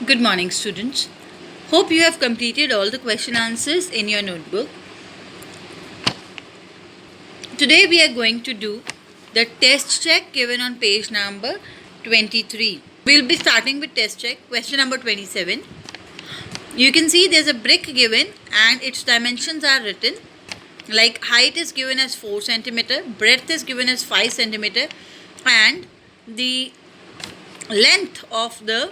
Good morning, students. Hope you have completed all the question answers in your notebook. Today we are going to do the test check given on page number 23. We'll be starting with test check, question number 27. You can see there's a brick given and its dimensions are written. Like height is given as 4 centimeter, breadth is given as 5 centimeter, and the length of the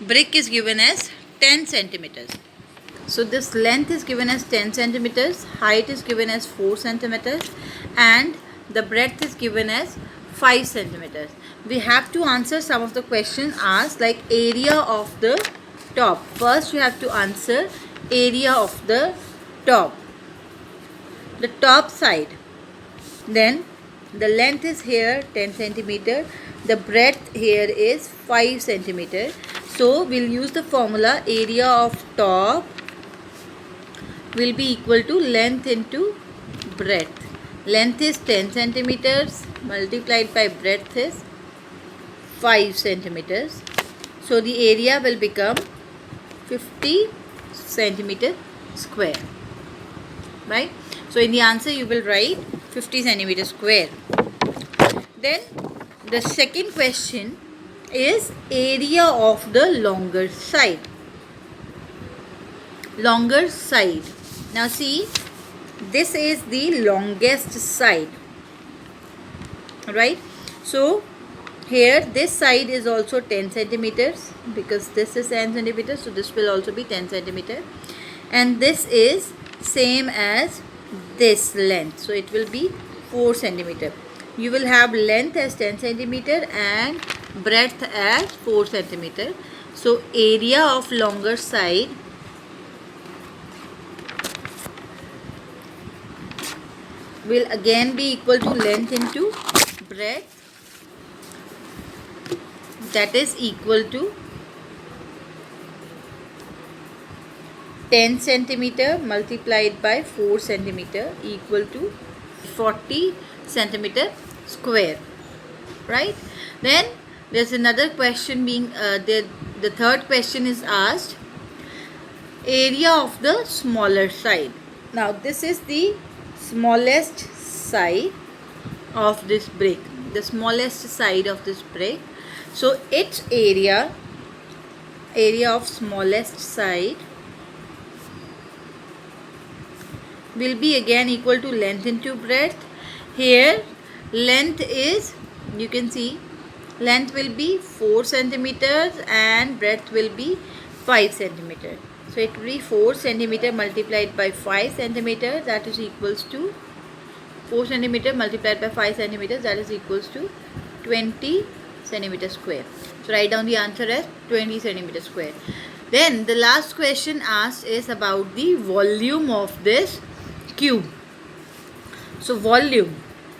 brick is given as 10 centimeters. So this length is given as 10 centimeters, height is given as 4 centimeters, and the breadth is given as 5 centimeters. We have to answer some of the questions asked, like area of the top. First you have to answer area of the top side. Then the length is here 10 centimeter, the breadth here is 5 centimeter. So we'll use the formula area of top will be equal to length into breadth. Length is 10 centimeters multiplied by breadth is 5 centimeters. So the area will become 50 centimeter square. Right? So in the answer you will write 50 centimeter square. Then the second question is area of the longer side. Longer side. Now see, this is the longest side, right? So here this side is also 10 centimeters because this is 10 centimeters, so this will also be 10 centimeter, and this is same as this length, so it will be 4 centimeter. You will have length as 10 centimeter and breadth as 4 centimeter. So area of longer side will again be equal to length into breadth, that is equal to 10 centimeter multiplied by 4 centimeter equal to 40 centimeter square, right? Then there's another question being the third question is asked area of the smaller side. Now this is the smallest side of this brick, the smallest side of this brick. So its area of smallest side will be again equal to length into breadth. Here length is, you can see, length will be 4 centimeters and breadth will be 5 centimeters. So it will be 4 centimeter multiplied by 5 centimeter, that is equals to 4 centimeter multiplied by 5 centimeters, that is equals to 20 centimeter square. So write down the answer as 20 centimeter square. Then the last question asked is about the volume of this cube. So volume,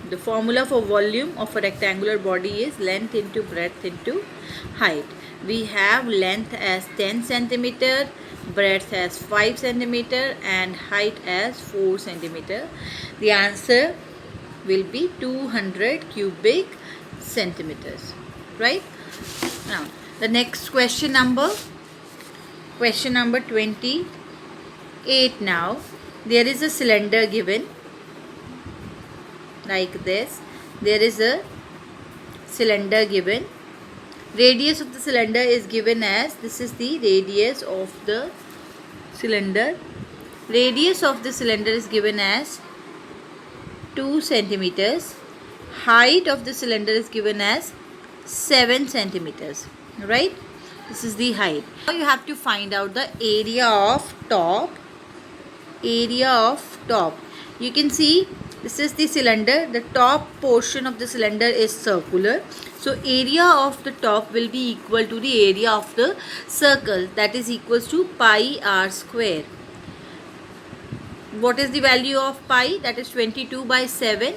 the formula for volume of a rectangular body is length into breadth into height. We have length as 10 centimeter, breadth as 5 centimeter and height as 4 centimeter. The answer will be 200 cubic centimeters, right? Now the next question number 28. Now there is a cylinder given like this. There is a cylinder given. Radius of the cylinder is given as, this is the radius of the cylinder. Radius of the cylinder is given as 2 centimeters. Height of the cylinder is given as 7 centimeters, right? This is the height. Now you have to find out the area of top. Area of top. You can see this is the cylinder. The top portion of the cylinder is circular. So area of the top will be equal to the area of the circle, that is equals to pi r square. What is the value of pi? That is 22 by 7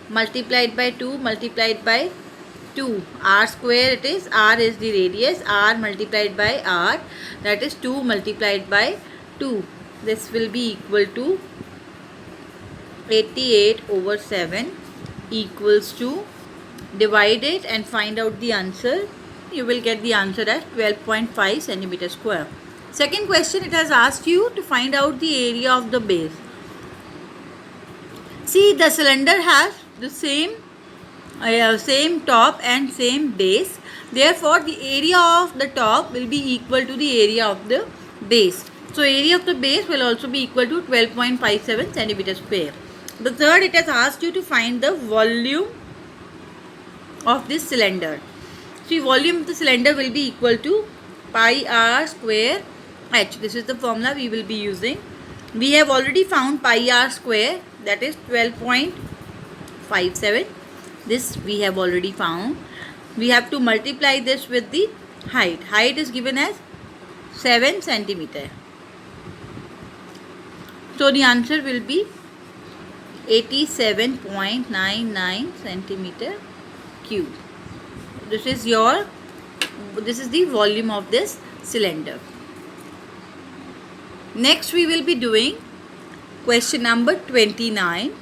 multiplied by 2 multiplied by 2. R square it is. R is the radius. R multiplied by R, that is 2 multiplied by 2. This will be equal to 88 over 7 equals to, divide it and find out the answer, you will get the answer as 12.5 centimeter square. Second question, it has asked you to find out the area of the base. See, the cylinder has the same top and same base. Therefore, the area of the top will be equal to the area of the base. So, area of the base will also be equal to 12.57 centimeter square. The third, it has asked you to find the volume of this cylinder. See, volume of the cylinder will be equal to pi r square h. This is the formula we will be using. We have already found pi r square, that is 12.57. This we have already found. We have to multiply this with the height. Height is given as 7 centimeter. So the answer will be 87.99 centimeter cube. This is the volume of this cylinder. Next we will be doing question number 29.